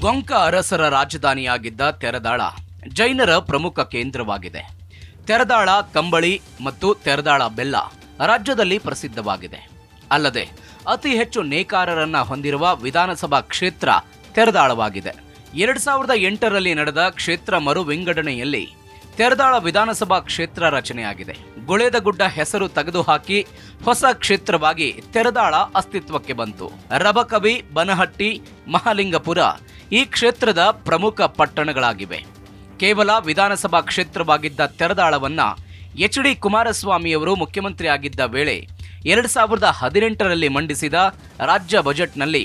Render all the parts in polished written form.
ಗೊಂಕ ಅರಸರ ರಾಜಧಾನಿಯಾಗಿದ್ದ ತೆರದಾಳ ಜೈನರ ಪ್ರಮುಖ ಕೇಂದ್ರವಾಗಿದೆ. ತೆರದಾಳ ಕಂಬಳಿ ಮತ್ತು ತೆರದಾಳ ಬೆಲ್ಲ ರಾಜ್ಯದಲ್ಲಿ ಪ್ರಸಿದ್ಧವಾಗಿದೆ. ಅಲ್ಲದೆ ಅತಿ ಹೆಚ್ಚು ನೇಕಾರರನ್ನ ಹೊಂದಿರುವ ವಿಧಾನಸಭಾ ಕ್ಷೇತ್ರ ತೆರದಾಳವಾಗಿದೆ. 2008ರಲ್ಲಿ ನಡೆದ ಕ್ಷೇತ್ರ ಮರು ವಿಂಗಡಣೆಯಲ್ಲಿ ತೆರದಾಳ ವಿಧಾನಸಭಾ ಕ್ಷೇತ್ರ ರಚನೆಯಾಗಿದೆ. ಗುಳೇದಗುಡ್ಡ ಹೆಸರು ತೆಗೆದುಹಾಕಿ ಹೊಸ ಕ್ಷೇತ್ರವಾಗಿ ತೆರದಾಳ ಅಸ್ತಿತ್ವಕ್ಕೆ ಬಂತು. ರಬಕವಿ, ಬನಹಟ್ಟಿ, ಮಹಾಲಿಂಗಪುರ ಈ ಕ್ಷೇತ್ರದ ಪ್ರಮುಖ ಪಟ್ಟಣಗಳಾಗಿವೆ. ಕೇವಲ ವಿಧಾನಸಭಾ ಕ್ಷೇತ್ರವಾಗಿದ್ದ ತೆರದಾಳವನ್ನ ಎಚ್.ಡಿ. ಕುಮಾರಸ್ವಾಮಿಯವರು ಮುಖ್ಯಮಂತ್ರಿ ಆಗಿದ್ದ ವೇಳೆ 2018ರಲ್ಲಿ ಮಂಡಿಸಿದ ರಾಜ್ಯ ಬಜೆಟ್ನಲ್ಲಿ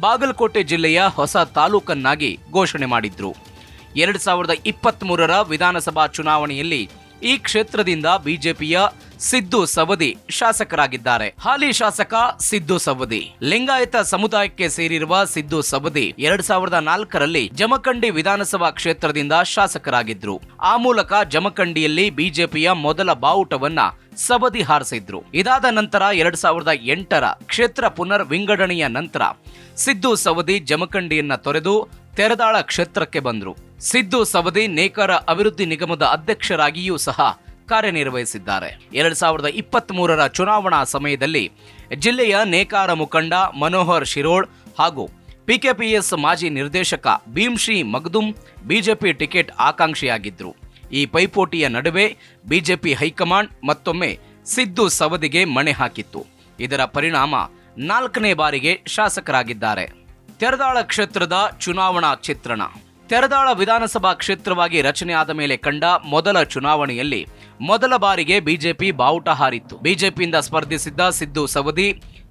ಬಾಗಲಕೋಟೆ ಜಿಲ್ಲೆಯ ಹೊಸ ತಾಲೂಕನ್ನಾಗಿ ಘೋಷಣೆ ಮಾಡಿದ್ರು. 2023ರ ವಿಧಾನಸಭಾ ಚುನಾವಣೆಯಲ್ಲಿ ಈ ಕ್ಷೇತ್ರದಿಂದ ಬಿಜೆಪಿಯ ಸಿದ್ದು ಸವದಿ ಶಾಸಕರಾಗಿದ್ದಾರೆ. ಹಾಲಿ ಶಾಸಕ ಸಿದ್ದು ಸವದಿ ಲಿಂಗಾಯತ ಸಮುದಾಯಕ್ಕೆ ಸೇರಿರುವ ಸಿದ್ದು ಸವದಿ 2004ರಲ್ಲಿ ಜಮಖಂಡಿ ವಿಧಾನಸಭಾ ಕ್ಷೇತ್ರದಿಂದ ಶಾಸಕರಾಗಿದ್ರು. ಆ ಮೂಲಕ ಜಮಖಂಡಿಯಲ್ಲಿ ಬಿಜೆಪಿಯ ಮೊದಲ ಬಾವುಟವನ್ನ ಸವದಿ ಹಾರಿಸಿದ್ರು. ಇದಾದ ನಂತರ 2008ರ ಕ್ಷೇತ್ರ ಪುನರ್ ವಿಂಗಡಣೆಯ ನಂತರ ಸಿದ್ದು ಸವದಿ ಜಮಖಂಡಿಯನ್ನ ತೊರೆದು ತೆರದಾಳ ಕ್ಷೇತ್ರಕ್ಕೆ ಬಂದ್ರು. ಸಿದ್ದು ಸವದಿ ನೇಕಾರ ಅಭಿವೃದ್ಧಿ ನಿಗಮದ ಅಧ್ಯಕ್ಷರಾಗಿಯೂ ಸಹ ಕಾರ್ಯನಿರ್ವಹಿಸಿದ್ದಾರೆ. 2023ರ ಚುನಾವಣಾ ಸಮಯದಲ್ಲಿ ಜಿಲ್ಲೆಯ ನೇಕಾರ ಮುಖಂಡ ಮನೋಹರ್ ಶಿರೋಳ್ ಹಾಗೂ ಪಿಕೆಪಿಎಸ್ ಮಾಜಿ ನಿರ್ದೇಶಕ ಭೀಮ್ಶ್ರೀ ಮಗ್ದುಂ ಬಿಜೆಪಿ ಟಿಕೆಟ್ ಆಕಾಂಕ್ಷಿಯಾಗಿದ್ರು. ಈ ಪೈಪೋಟಿಯ ನಡುವೆ ಬಿಜೆಪಿ ಹೈಕಮಾಂಡ್ ಮತ್ತೊಮ್ಮೆ ಸಿದ್ದು ಸವದಿಗೆ ಮಣೆ ಹಾಕಿತ್ತು. ಇದರ ಪರಿಣಾಮ 4ನೇ ಬಾರಿಗೆ ಶಾಸಕರಾಗಿದ್ದಾರೆ. ತೆರದಾಳ ಕ್ಷೇತ್ರದ ಚುನಾವಣಾ ಚಿತ್ರಣ. ತೆರದಾಳ ವಿಧಾನಸಭಾ ಕ್ಷೇತ್ರವಾಗಿ ರಚನೆಯಾದ ಮೇಲೆ ಕಂಡ ಮೊದಲ ಚುನಾವಣೆಯಲ್ಲಿ ಮೊದಲ ಬಾರಿಗೆ ಬಿಜೆಪಿ ಬಾವುಟ ಹಾರಿತ್ತು. ಬಿಜೆಪಿಯಿಂದ ಸ್ಪರ್ಧಿಸಿದ್ದ ಸಿದ್ದು ಸವದಿ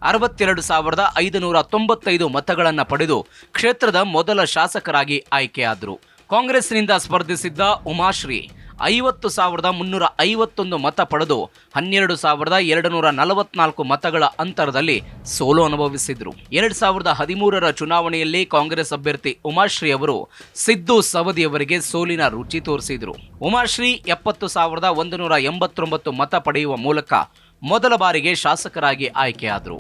62,595 ಮತಗಳನ್ನು ಪಡೆದು ಕ್ಷೇತ್ರದ ಮೊದಲ ಶಾಸಕರಾಗಿ ಆಯ್ಕೆಯಾದರು. ಕಾಂಗ್ರೆಸ್ನಿಂದ ಸ್ಪರ್ಧಿಸಿದ್ದ ಉಮಾಶ್ರೀ 50,351 ಮತ ಪಡೆದು 12,244 ಮತಗಳ ಅಂತರದಲ್ಲಿ ಸೋಲು ಅನುಭವಿಸಿದ್ರು. 2013ರ ಚುನಾವಣೆಯಲ್ಲಿ ಕಾಂಗ್ರೆಸ್ ಅಭ್ಯರ್ಥಿ ಉಮಾಶ್ರೀ ಅವರು ಸಿದ್ದು ಸವದಿಯವರಿಗೆ ಸೋಲಿನ ರುಚಿ ತೋರಿಸಿದ್ರು. ಉಮಾಶ್ರೀ 70,189 ಮತ ಪಡೆಯುವ ಮೂಲಕ ಮೊದಲ ಬಾರಿಗೆ ಶಾಸಕರಾಗಿ ಆಯ್ಕೆಯಾದರು.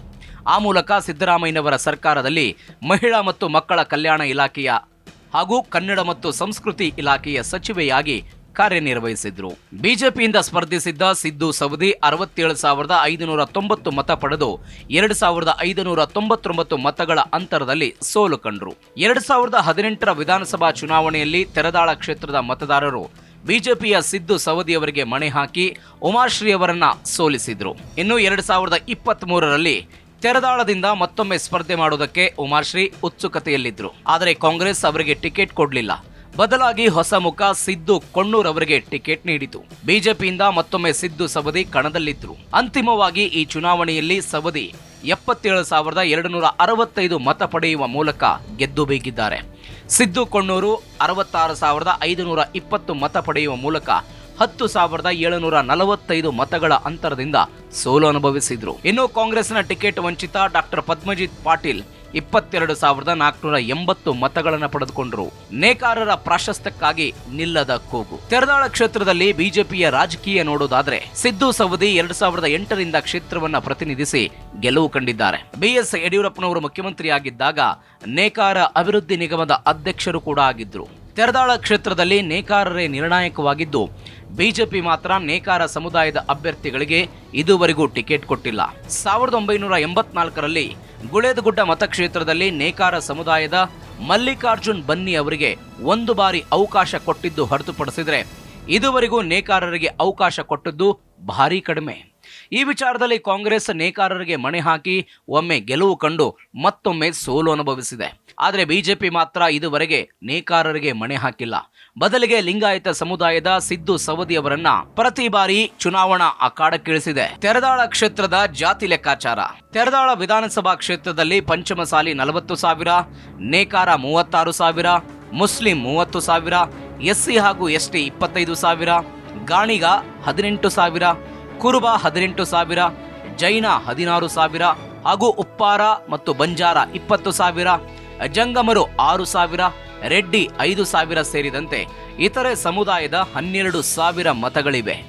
ಆ ಮೂಲಕ ಸಿದ್ದರಾಮಯ್ಯನವರ ಸರ್ಕಾರದಲ್ಲಿ ಮಹಿಳಾ ಮತ್ತು ಮಕ್ಕಳ ಕಲ್ಯಾಣ ಇಲಾಖೆಯ ಹಾಗೂ ಕನ್ನಡ ಮತ್ತು ಸಂಸ್ಕೃತಿ ಇಲಾಖೆಯ ಸಚಿವೆಯಾಗಿ ಕಾರ್ಯನಿರ್ವಹಿಸಿದ್ರು. ಬಿಜೆಪಿಯಿಂದ ಸ್ಪರ್ಧಿಸಿದ್ದ ಸಿದ್ದು ಸವದಿ 67,590 ಮತ ಪಡೆದು 2,599 ಮತಗಳ ಅಂತರದಲ್ಲಿ ಸೋಲು ಕಂಡ್ರು. 2018ರ ವಿಧಾನಸಭಾ ಚುನಾವಣೆಯಲ್ಲಿ ತೆರದಾಳ ಕ್ಷೇತ್ರದ ಮತದಾರರು ಬಿಜೆಪಿಯ ಸಿದ್ದು ಸವದಿಯವರಿಗೆ ಮಣೆ ಹಾಕಿ ಉಮಾಶ್ರೀ ಅವರನ್ನ ಸೋಲಿಸಿದ್ರು. ಇನ್ನು 2023ರಲ್ಲಿ ತೆರದಾಳದಿಂದ ಮತ್ತೊಮ್ಮೆ ಸ್ಪರ್ಧೆ ಮಾಡುವುದಕ್ಕೆ ಉಮಾಶ್ರೀ ಉತ್ಸುಕತೆಯಲ್ಲಿದ್ರು. ಆದರೆ ಕಾಂಗ್ರೆಸ್ ಅವರಿಗೆ ಟಿಕೆಟ್ ಕೊಡಲಿಲ್ಲ. ಬದಲಾಗಿ ಹೊಸ ಮುಖ ಸಿದ್ದು ಕೊಣ್ಣೂರ್ ಅವರಿಗೆ ಟಿಕೆಟ್ ನೀಡಿತು. ಬಿಜೆಪಿಯಿಂದ ಮತ್ತೊಮ್ಮೆ ಸಿದ್ದು ಸವದಿ ಕಣದಲ್ಲಿದ್ರು. ಅಂತಿಮವಾಗಿ ಈ ಚುನಾವಣೆಯಲ್ಲಿ ಸವದಿ 77,265 ಮತ ಪಡೆಯುವ ಮೂಲಕ ಗೆದ್ದು ಬೀಗಿದ್ದಾರೆ. ಸಿದ್ದು ಕೊಣ್ಣೂರು 66,520 ಮತ ಪಡೆಯುವ ಮೂಲಕ 10,745 ಮತಗಳ ಅಂತರದಿಂದ ಸೋಲು ಅನುಭವಿಸಿದ್ರು. ಇನ್ನು ಕಾಂಗ್ರೆಸ್ನ ಟಿಕೆಟ್ ವಂಚಿತ ಡಾಕ್ಟರ್ ಪದ್ಮಜಿತ್ ಪಾಟೀಲ್ 22,480 ಮತಗಳನ್ನು ಪಡೆದುಕೊಂಡರು. ನೇಕಾರರ ಪ್ರಾಶಸ್ತ್ಯಕ್ಕಾಗಿ ನಿಲ್ಲದ ಕೂಗು. ತೆರದಾಳ ಕ್ಷೇತ್ರದಲ್ಲಿ ಬಿಜೆಪಿಯ ರಾಜಕೀಯ ನೋಡೋದಾದ್ರೆ ಸಿದ್ದು ಸವದಿ 2008ರಿಂದ ಕ್ಷೇತ್ರವನ್ನ ಪ್ರತಿನಿಧಿಸಿ ಗೆಲುವು ಕಂಡಿದ್ದಾರೆ. ಬಿಎಸ್ ಯಡಿಯೂರಪ್ಪನವರು ಮುಖ್ಯಮಂತ್ರಿಯಾಗಿದ್ದಾಗ ನೇಕಾರ ಅಭಿವೃದ್ಧಿ ನಿಗಮದ ಅಧ್ಯಕ್ಷರು ಕೂಡ ಆಗಿದ್ರು. ತೆರದಾಳ ಕ್ಷೇತ್ರದಲ್ಲಿ ನೇಕಾರರೇ ನಿರ್ಣಾಯಕವಾಗಿದ್ದು ಬಿಜೆಪಿ ಮಾತ್ರ ನೇಕಾರ ಸಮುದಾಯದ ಅಭ್ಯರ್ಥಿಗಳಿಗೆ ಇದುವರೆಗೂ ಟಿಕೆಟ್ ಕೊಟ್ಟಿಲ್ಲ. 1984ರಲ್ಲಿ ಗುಳೇದಗುಡ್ಡ ಮತಕ್ಷೇತ್ರದಲ್ಲಿ ನೇಕಾರ ಸಮುದಾಯದ ಮಲ್ಲಿಕಾರ್ಜುನ್ ಬನ್ನಿ ಅವರಿಗೆ 1 ಬಾರಿ ಅವಕಾಶ ಕೊಟ್ಟಿದ್ದು ಹೊರತುಪಡಿಸಿದರೆ ಇದುವರೆಗೂ ನೇಕಾರರಿಗೆ ಅವಕಾಶ ಕೊಟ್ಟದ್ದು ಭಾರೀ ಕಡಿಮೆ. ಈ ವಿಚಾರದಲ್ಲಿ ಕಾಂಗ್ರೆಸ್ ನೇಕಾರರಿಗೆ ಮಣೆ ಹಾಕಿ ಒಮ್ಮೆ ಗೆಲುವು ಕಂಡು ಮತ್ತೊಮ್ಮೆ ಸೋಲು ಅನುಭವಿಸಿದೆ. ಆದರೆ ಬಿಜೆಪಿ ಮಾತ್ರ ಇದುವರೆಗೆ ನೇಕಾರರಿಗೆ ಮಣೆ ಹಾಕಿಲ್ಲ. ಬದಲಿಗೆ ಲಿಂಗಾಯತ ಸಮುದಾಯದ ಸಿದ್ದು ಸವದಿ ಅವರನ್ನ ಪ್ರತಿ ಬಾರಿ ಚುನಾವಣಾ ಅಖಾಡಕ್ಕಿಳಿಸಿದೆ. ತೆರದಾಳ ಕ್ಷೇತ್ರದ ಜಾತಿ ಲೆಕ್ಕಾಚಾರ. ತೆರದಾಳ ವಿಧಾನಸಭಾ ಕ್ಷೇತ್ರದಲ್ಲಿ ಪಂಚಮಸಾಲಿ 40,000, ನೇಕಾರ 36,000, ಮುಸ್ಲಿಂ 30,000, ಎಸ್ಸಿ ಹಾಗೂ ಎಸ್ಟಿ 25,000, ಗಾಣಿಗ 18,000, ಕುರುಬ 18,000, ಜೈನ 16,000 ಹಾಗೂ ಉಪ್ಪಾರ ಮತ್ತು ಬಂಜಾರ 20,000, ಜಂಗಮರು 6,000, ರೆಡ್ಡಿ 5,000 ಸೇರಿದಂತೆ ಇತರೆ ಸಮುದಾಯದ 12,000 ಮತಗಳಿವೆ.